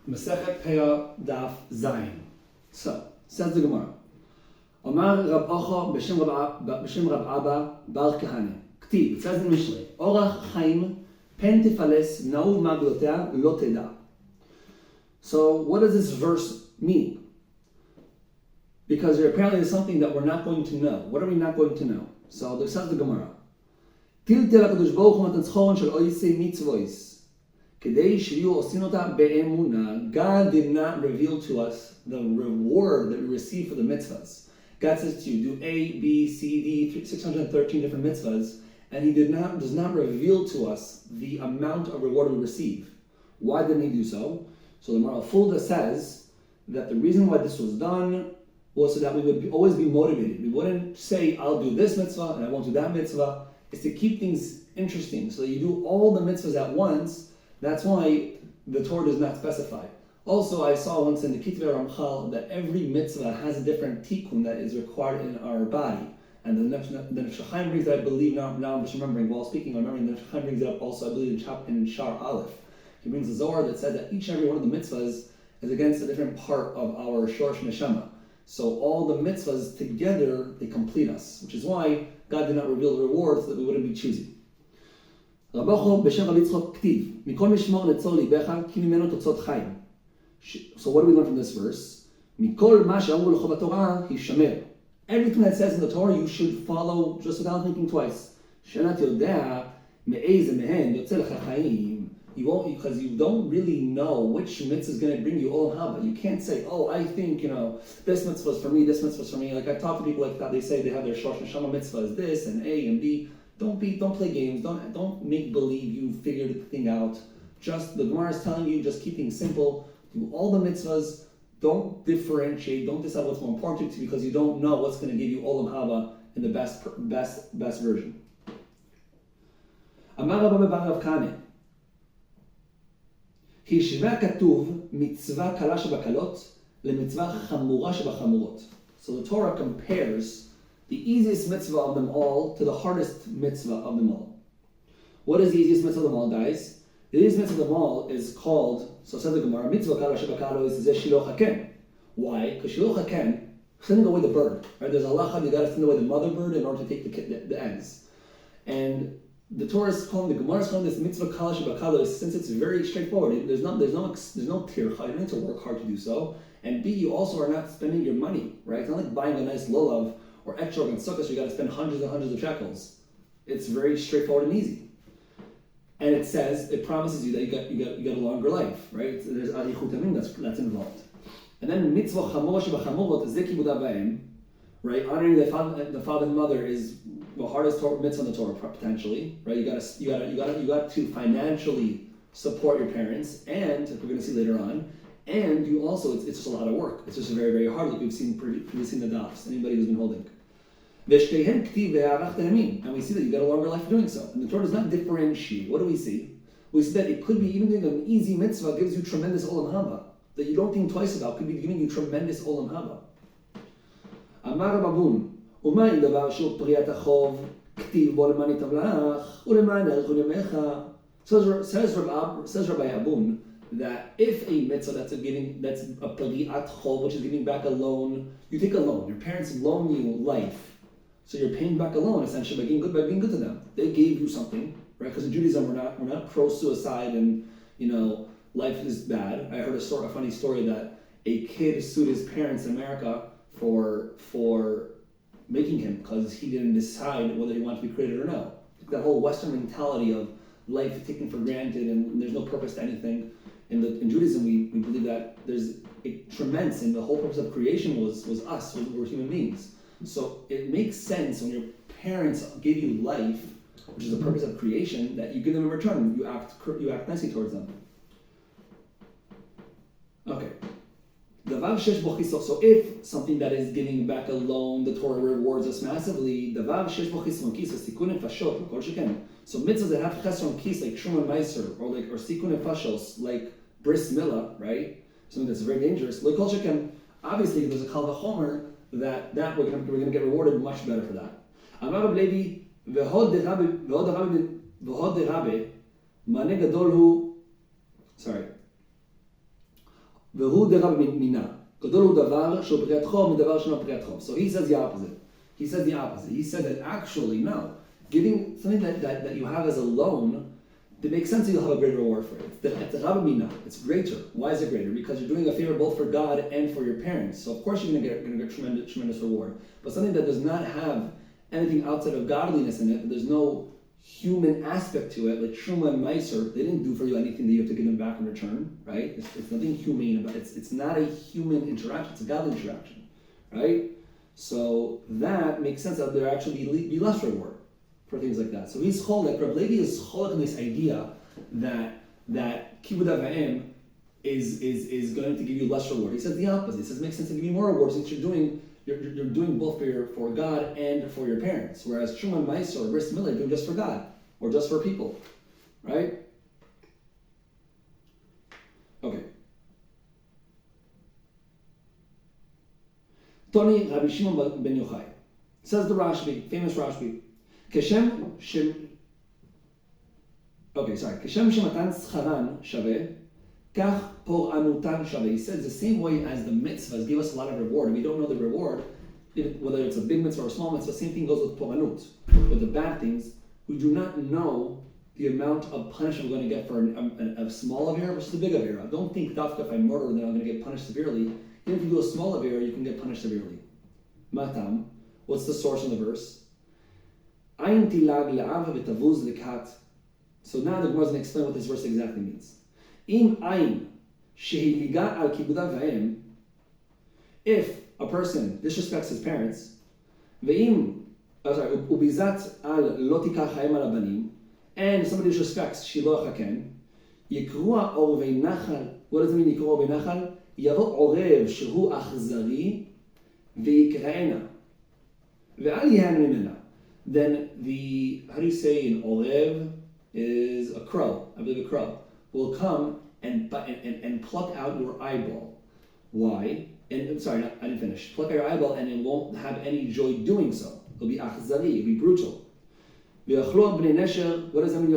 Masechet peah daf zayin. So, says the Gemara. Amar Rab Ocha b'shem Rab Abba bar Kahane. Ktiv, it says in Mishlei, Orach Chaim pen tifales na'u maglotea lo teda. So, what does this verse mean? Because there apparently is something that we're not going to know. What are we not going to know? So, there says the Gemara. Tiltel HaKadosh Baruch Hu matan tzchoron shel oisei mitzvos. God did not reveal to us the reward that we receive for the mitzvahs. God says to you, do A, B, C, D, 613 different mitzvahs, and He does not reveal to us the amount of reward we receive. Why didn't He do so? So the Maral Fulda says that the reason why this was done was so that we would always be motivated. We wouldn't say, I'll do this mitzvah and I won't do that mitzvah. It's to keep things interesting. So that you do all the mitzvahs at once. That's why the Torah does not specify. Also, I saw once in the Kitvei Ramchal that every mitzvah has a different tikkun that is required in our body. And the Nefesh HaChaim brings that, I believe, now I'm just remembering, while speaking, I'm remembering the Nefesh HaChaim brings it up also, I believe, in Shar Aleph. He brings a Zohar that says that each and every one of the mitzvahs is against a different part of our Shorsh Neshama. So all the mitzvahs together, they complete us, which is why God did not reveal the rewards that we wouldn't be choosing. So what do we learn from this verse? Everything that says in the Torah you should follow just without thinking twice. You won't, because you don't really know which mitzvah is going to bring you olam haba. You can't say, oh, I think, this mitzvah is for me, this mitzvah is for me. Like I talk to people like that, they say they have their Shosh Neshama mitzvah is this and A and B. Don't play games. Don't make believe you figured the thing out. Just the Gemara is telling you, just keep things simple. Do all the mitzvahs. Don't differentiate. Don't decide what's more important to you because you don't know what's going to give you olam haba in the best version. Amar Rabba bar Rav Kahane. השווה כתוב מצווה קלה שבקלות למצווה חמורה שבחמורות. So the Torah compares the easiest mitzvah of them all to the hardest mitzvah of them all. What is the easiest mitzvah of them all, guys? The easiest mitzvah of them all is called, so says the Gemara, mitzvah kala shebakalo is shiloh haken. Why? Because shiloh haken, sending away the bird. Right? There's a halacha, you got to send away the mother bird in order to take the eggs. And the Torah is calling, the Gemara is calling this mitzvah kala shebakalo, since it's very straightforward. There's no tircha. You don't need to work hard to do so. And B, you also are not spending your money, right? It's not like buying a nice lulav or extra in sukkah, so you got to spend hundreds and hundreds of shekels. It's very straightforward and easy. And it says, it promises you that you got a longer life, right? There's arichut yamim that's involved. And then mitzvah chamor shebachamorot is zikibud abayim, right? Honoring the father and mother is the hardest mitzvah in the Torah potentially, right? You got to financially support your parents, and we're going to see later on. And you also, it's just a lot of work. It's just very, very hard, like we've seen previously in the dafs, anybody who's been holding. And we see that you got a longer life doing so. And the Torah does not differentiate. What do we see? We see that it could be even doing an easy mitzvah gives you tremendous olam haba that you don't think twice about, could be giving you tremendous olam haba. Amar Babun, Umay davar shu priyat achov ktiv bo lemani tavlach ulemay nerchun yamecha. Says Rabbi Abun that if a mitzvah that's a pariat chov, which is giving back a loan, you take a loan. Your parents loan you life, so you're paying back a loan essentially by being good to them. They gave you something, right? Because in Judaism we're not pro suicide and life is bad. I heard a funny story that a kid sued his parents in America for making him because he didn't decide whether he wanted to be created or no. That whole Western mentality of life taken for granted and there's no purpose to anything. In Judaism, we believe that there's a tremendous, and the whole purpose of creation was us, we're human beings. So it makes sense when your parents give you life, which is the purpose of creation, that you give them in return. You act nicely towards them. Okay. So if something that is giving back a loan, the Torah rewards us massively. So mitzvahs that have chesron kis like Shuma Meiser or sikun fashos like bris milah, right? Something that's very dangerous. Like obviously there's a kal v'chomer that we're gonna get rewarded much better for that. Amar Reb Levi v'hod derabe mane gadol hu. Sorry. והוא דרב מינה. גדול הוא דבר שהוא פריאת חום מדבר שאינו פריאת חום. So he says the opposite. He said that actually, no. Giving something that you have as a loan, it makes sense that you'll have a greater reward for it. It's Rab Mina. It's greater. Why is it greater? Because you're doing a favor both for God and for your parents. So of course you're going to get tremendous reward. But something that does not have anything outside of godliness in it, there's no human aspect to it, like Truma and Meiser, they didn't do for you anything that you have to give them back in return, right? It's nothing humane about it. It's not a human interaction, it's a godly interaction, right? So that makes sense that there actually be less reward for things like that. So he's cholek, Reb Levi is cholek in this idea that Kibud Avayim is going to give you less reward. He says the opposite. He says it makes sense to give you more reward since you're doing both for God and for your parents. Whereas Truma and Meiser or Bris Milah, you're doing just for God or just for people, right? Okay. Tony Rabbi Shimon ben Yochai says the Rashbi, famous Rashbi. Keshem shematan scharan shaveh, kach por'anutan shaveh. He says the same way as the mitzvahs give us a lot of reward, and we don't know the reward, whether it's a big mitzvah or a small mitzvah, same thing goes with por'anut. With the bad things, we do not know the amount of punishment we're going to get for a small avera versus a big avera. Don't think dafka if I murder then I'm going to get punished severely. Even if you do a small avera, you can get punished severely. Matam, what's the source in the verse? Ayin tilag le'av v'tavuz lekat. So now the Gemara is going to explain what this verse exactly means. Im ayin shehiliga al kibud avayim. If a person disrespects his parents, ubizat al lotika chayim al abanim, and somebody disrespects shiloh haken, yikrua orvei nachal. What does it mean yikrua orvei nachal? Yavo orev shehu achzari v'yikraena ve'al yihan mimena. Then how do you say in orev is a crow, I believe a crow, will come and pluck out your eyeball. Why? And sorry, I didn't finish. Pluck out your eyeball and it won't have any joy doing so. It'll be achzari, it'll be brutal. What does that mean?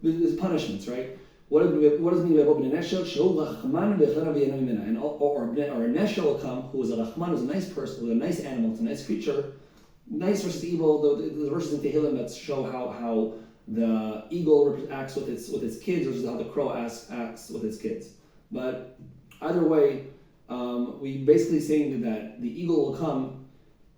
There's punishments, right? What does it mean? Or a nesher will come who is a rachman, who's a nice person, who's a nice animal, it's a nice creature. Nice versus evil. The verses in Tehillim that show how the eagle acts with its kids versus how the crow acts with its kids. But either way, we basically saying that the eagle will come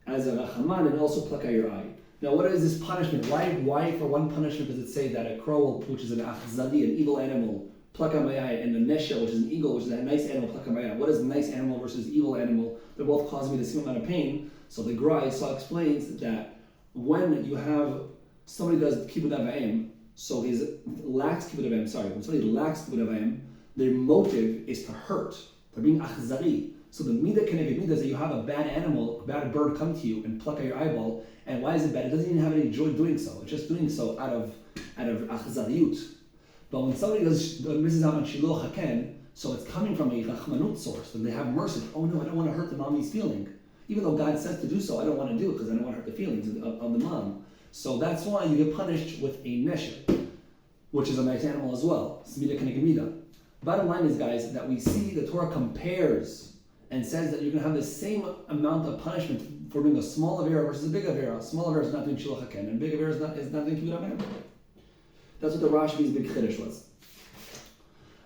as a rachaman and also pluck out your eye. Now, what is this punishment? Why for one punishment does it say that a crow, which is an achzadi, an evil animal, pluck out my eye, and a nesha, which is an eagle, which is a nice animal, pluck out my eye? What is nice animal versus evil animal? They're both causing me the same amount of pain. So the Gra explains that when you have somebody does kibud avayim, so when somebody lacks kibud avayim, their motive is to hurt. They're being achzari. So the midah keneged midah is that you have a bad animal, a bad bird come to you and pluck out your eyeball. And why is it bad? It doesn't even have any joy doing so. It's just doing so out of achzariyut. But when somebody misses out on shiloh haken, so it's coming from a rachmanut source, and they have mercy. Oh no, I don't want to hurt the mommy's feeling. Even though God says to do so, I don't want to do it because I don't want to hurt the feelings of the mom. So that's why you get punished with a nesher, which is a nice animal as well. Smida keneged midah. Bottom line is, guys, that we see the Torah compares and says that you're going to have the same amount of punishment for doing a small avera versus a big avera. Small avera is not doing shiloh haken, and big avera is not doing kibud avayim. That's what the Rashbi's big chiddush was.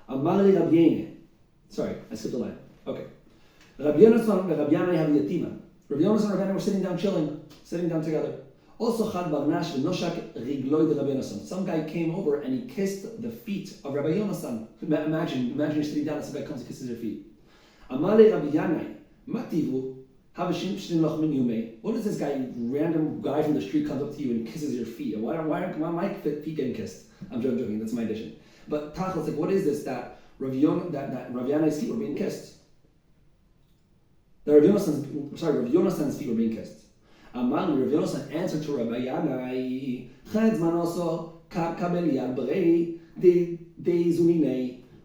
Amar li Rabbi Yene. Sorry, I skipped a line. Okay. Rabbi Yonasan and Rabbi Yanai have yatima. Rabbi Yonasan and Rabbi Yanai were sitting down chilling, sitting down together. Also Chad Barnash v'noshak rigloi de Rabbi Yonasan. Some guy came over and he kissed the feet of Rabbi Yonasan. Imagine you're sitting down and some guy comes and kisses your feet. Amar li Rabbi Yanai, mativu. What is this guy, random guy from the street comes up to you and kisses your feet? Why are my feet getting kissed? I'm joking, that's my addition. But Tachlis, like, what is this that Rav Yanai's feet were being kissed? Rav Yonasan's feet were being kissed. Amar Rav Yonasan answered to Rabbi Yanai,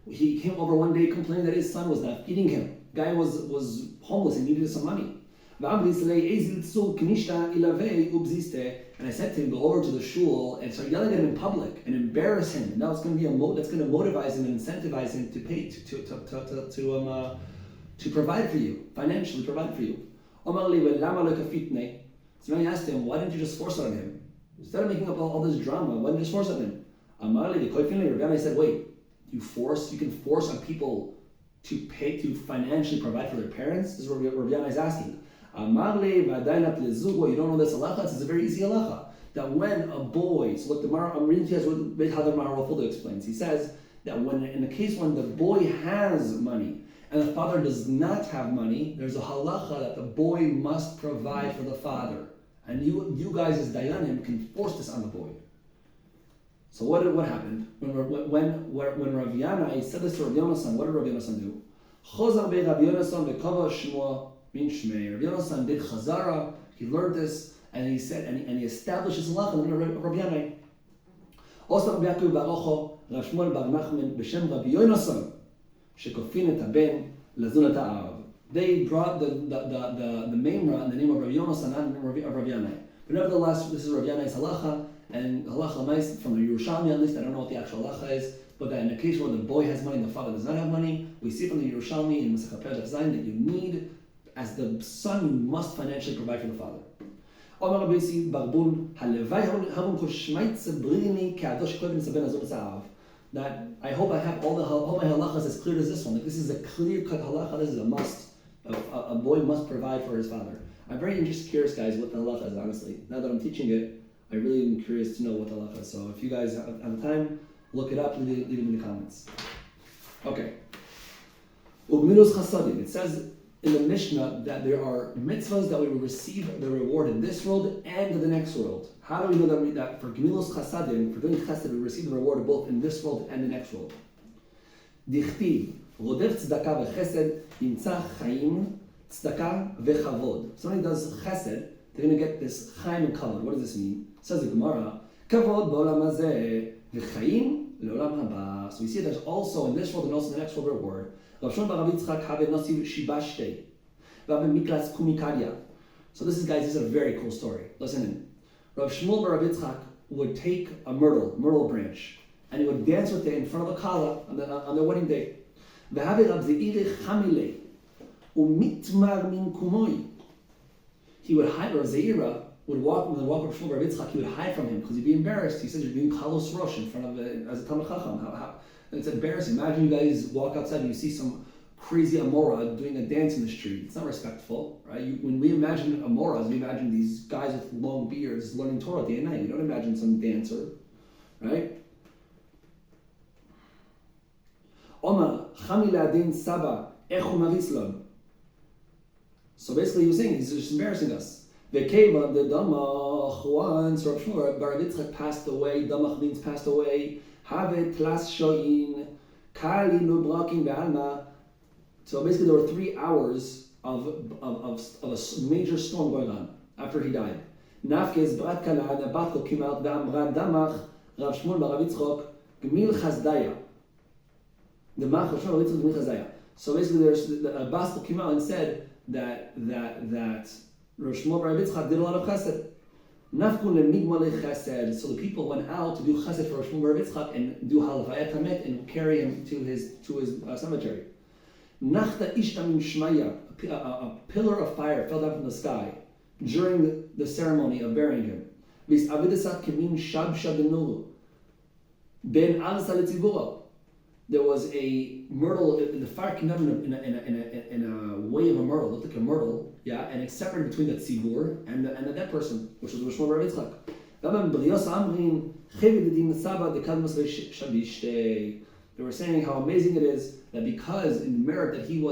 he came over one day complaining that his son was not feeding him. Guy was homeless and needed some money. Rabbi Yanai and I said to him, go over to the shul and start yelling at him in public and embarrass him. And now it's going to be that's going to motivate him and incentivize him to pay to provide for you, financially provide for you. So then I asked him, why didn't you just force it on him? Instead of making up all this drama, why didn't you just force it on him? I said, wait, you can force on people to pay, to financially provide for their parents? This is what Rav Yana is asking. You don't know this halacha? It's a very easy halacha. That when a boy, so look, I'm reading to you guys what Beit Hadar Maharal Fulda explains. He says that when, in the case when the boy has money and the father does not have money, there's a halacha that the boy must provide for the father. And you guys as Dayanim can force this on the boy. So what happened? When Rav Yana said this to Rav Yonasan, what did Rav Yonasan do? Chozar be Rav Yonasan v'kava shmo min shmei. Rav Yonasan did chazara, he learned this, and he said, and he established his halacha in Rav Yana. Also Rav Yaakov Barucho, Rav Shmuel bar Nachman, b'shem Rav Yonasan, shekofin et haben lazunat ha'arav. They brought the memra in the name of Rav Yonasan, not in the name of Rav Yana. But nevertheless, this is Rav Yana's halacha, and halacha l'mais from the YERUSAHLMI at least. I don't know what the actual halacha is, but that in a case where the boy has money and the father does not have money, we see from the YERUSAHLMI in Masechet Peah Zayin that you need, as the son, you must financially provide for the father. That I hope I have all my halachas as clear as this one. Like this is a clear-cut halacha. This is a must. A boy must provide for his father. I'm very curious, guys, what the halacha is. Honestly, now that I'm teaching it, I really am curious to know what the halacha is. So if you guys have time, look it up. Leave it in the comments. Okay. It says in the Mishnah that there are mitzvahs that we will receive the reward in this world and the next world. How do we know that for Gemilos Chasadim, for doing chesed, we receive the reward both in this world and the next world? Dichtiv, rodef tzedakah v'chesed, yimtzah chaim, tzedakah v'chavod. If somebody does chesed, they're going to get this chaim and kavod. What does this mean? It says the Gemara, kavod b'olam hazeh, v'chaim le'olam haba. So we see there's also in this world and also in the next world reward. Rav Shimon bar Rav Yitzchak have nasiv shibashtei, v'ave miklas kumikadia. So this is, guys, this is a very cool story. Listen in. Rav Shmuel bar Rav Yitzchak would take a myrtle branch, and he would dance with it in front of a kala on their wedding day. V'havi Rav Ze'irich chamilei u'mitmar min kumoi. He would hide, or Zeira would walk, when they walk with Shmuel bar Rav Yitzchak, he would hide from him because he'd be embarrassed. He says, you're doing kalos rosh in front of as a Talmid Chacham. It's embarrassing. Imagine you guys walk outside and you see some crazy Amora doing a dance in the street. It's not respectful, right? When we imagine Amoras, we imagine these guys with long beards learning Torah day and night. We don't imagine some dancer, right? Omar, Chamila din Saba, Echu Marislon. So basically he was saying, he's just embarrassing us. Vekeva, the Damach, once Rav Shmuel bar Rav Yitzchak passed away, Damach means passed away, Have Tlas Shoyin, Kali Nubrakin Be'alma. So basically there were 3 hours of a major storm going on after he died. Nafkes Brat Kala, Nabatko came out, Ve'amra Damach, Rav Shmuel bar Rav Yitzchak, Gmil Chazdaya. The Mach Rav Shmuel bar Rav Yitzchak, Gmil Chazdaya. So basically the Baskel came out and said that Rav Shmuel bar Rav Yitzchak did a lot of chesed. Nafkun le'migma le'chesed. So the people went out to do chesed for Rav Shmuel bar Rav Yitzchak and do halavayat hamet and carry him to his cemetery. Nachta ishta min shmaya, a pillar of fire fell down from the sky during the ceremony of burying him. Vis avidasat kemin shab shadenulu ben alsa letzibura. There was a myrtle. The fire came down in a way of a myrtle. It looked like a myrtle, yeah, and it separated between the tzibur and the dead person, which was Rav Shmuel bar Rav Yitzchak. They were saying how amazing it is that because in merit that he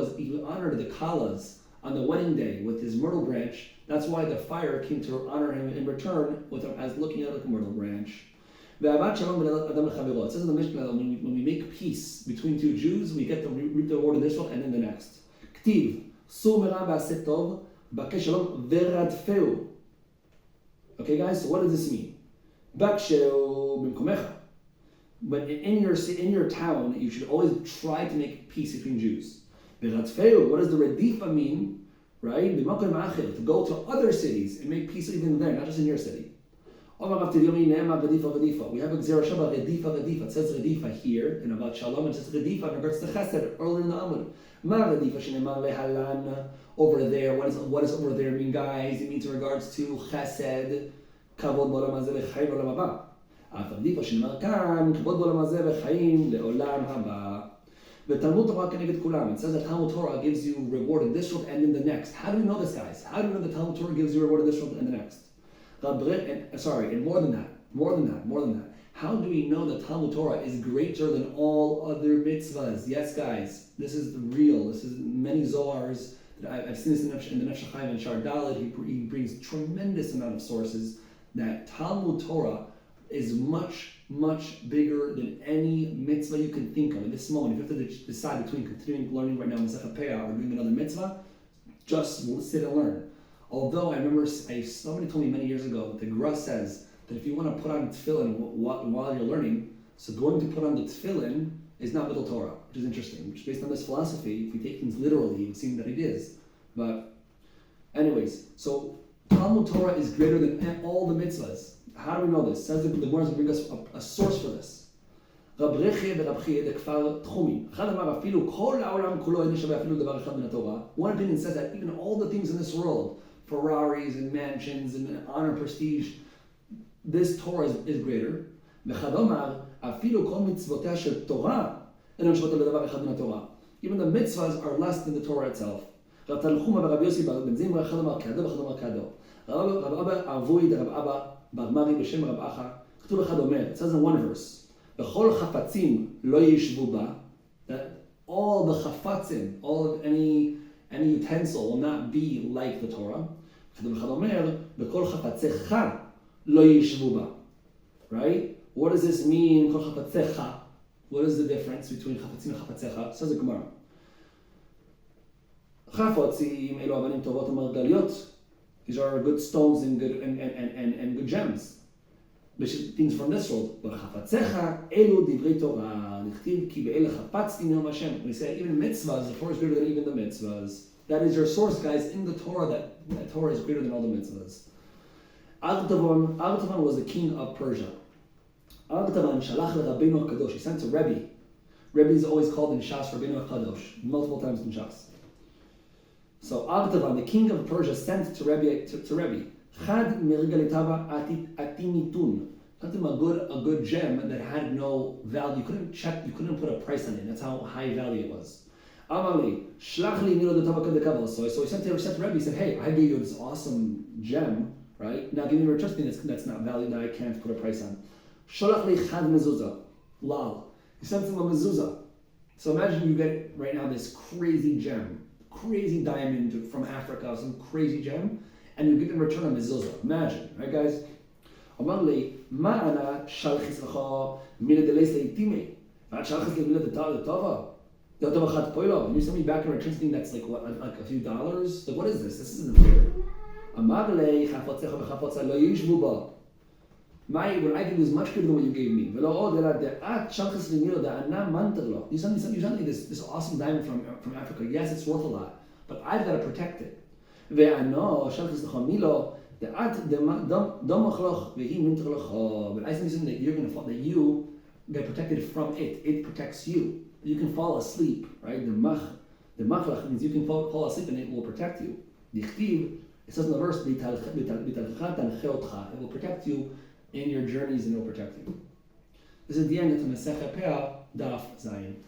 honored the kalas on the wedding day with his myrtle branch, that's why the fire came to honor him in return with him as looking at like a myrtle branch. It says in the Mishnah that when we make peace between 2 Jews, we get to reap the reward in this one and in the next. Okay, guys, so what does this mean? But in your town, you should always try to make peace between Jews. What does the redifa mean? Right? To go to other cities and make peace even there, not just in your city. We have a Gzera Shaba Redifa. It says Redifa here in about Shalom. It says Redifa in regards to Chesed earlier in the Amud. Ma Redifa Shinema Lehalan over there. What does over there mean, guys? It means in regards to Chesed, Kavod Bolam Hazeh V'Chaim Olam Haba. Af Redifa Shinema Kan Kavod Bolam Hazeh V'Chaim Le'Olam Haba. The Talmud Torah Keneged Kulam. It says that Talmud Torah gives you reward in this world and in the next. How do we know this, guys? How do we know that Talmud Torah gives you reward in this world and the next? And more than that. How do we know that Talmud Torah is greater than all other mitzvahs? Yes, guys, this is real. This is many Zohars. I've seen this in the Nefesh HaChaim and Shar Dalet. He brings tremendous amount of sources that Talmud Torah is much, much bigger than any mitzvah you can think of. In this moment, if you have to decide between continuing learning right now maschet peah or doing another mitzvah, just sit and learn. Although I remember somebody told me many years ago that the Gra says that if you want to put on tefillin while you're learning, so going to put on the tefillin is not middle Torah, which is interesting. Which based on this philosophy, if we take things literally, it would seem that it is. But anyways, so Talmud Torah is greater than all the mitzvahs. How do we know this? Says the Gemara is going to bring us a source for this. רב רכיה ורב חייא דכפר תחומי. אחד אמר אפילו כל העולם כולו אינו שווה אפילו דבר אחד מן התורה. One opinion says that even all the things in this world, Ferraris and mansions and honor, prestige, this Torah is greater. ואחד אמר אפילו כל מצוותיה של תורה אינו שוות לדבר אחד מן התורה. Even the mitzvahs are less than the Torah itself. רב תנחומא ורב יוסי בן זמרה אחד אמר כדו ואחד אמר כדו. רב אבא אבוי דרב אבא בר מרי בשם רב אחא. כתוב אחד אומר, it says in one verse, בכל חפצים לא ישבו בה, that all the chafatzim, all of any utensil will not be like the Torah. כתוב אחד אומר, בכל חפציך לא ישבו בה. Right? What does this mean, כל חפציך? What is the difference between חפצים וחפציך? Says the Gemara. חפצים אלו אבנים טובות ומרגליות. These are good stones and good gems. Things from this world. וחפציך אלו דברי תורה. נכתיב כי באלה חפצתי נאום השם. We say even mitzvahs, the Torah is greater than even the mitzvahs. That is your source, guys, in the Torah, that Torah is greater than all the mitzvahs. Artavan was the king of Persia. Artavan shalach leRabbeinu HaKadosh. He sent to Rebbe. Rebbe is always called in Shas Rabbeinu HaKadosh, multiple times in Shas. So Artavan, the king of Persia, sent to Rebbe. Chad mirgalitav atimitun. Sent him a good gem that had no value. You couldn't put a price on it. That's how high value it was. Amali, shlach li milo de. So he sent to Rebbe. He said, "Hey, I gave you this awesome gem, right? Now give me a return thing that's not valued, that I can't put a price on." Sholach li chad mezuzah. Lal. He sent him a mezuzah. So imagine you get right now this crazy gem, crazy diamond from Africa, some crazy gem, and you give in return a mezuzah. Imagine, right, guys? Amali, ma'ana shalchis lecha mila deles leitime. Not shalchis le mila detava. And you send me back in return something that's like what, like a few dollars? Like, what is this? This isn't fair. What I give you is much greater than what you gave me. You sent me this awesome diamond from Africa. Yes, it's worth a lot, but I've got to protect it. But I send you something that you're going to fall, that you get protected from it. It protects you. You can fall asleep, right? The machlach means you can fall asleep and it will protect you. Dichtiv, it says in the verse, it will protect you in your journeys and it will protect you. This is the end of the Masechet Peah, Daf Zayin.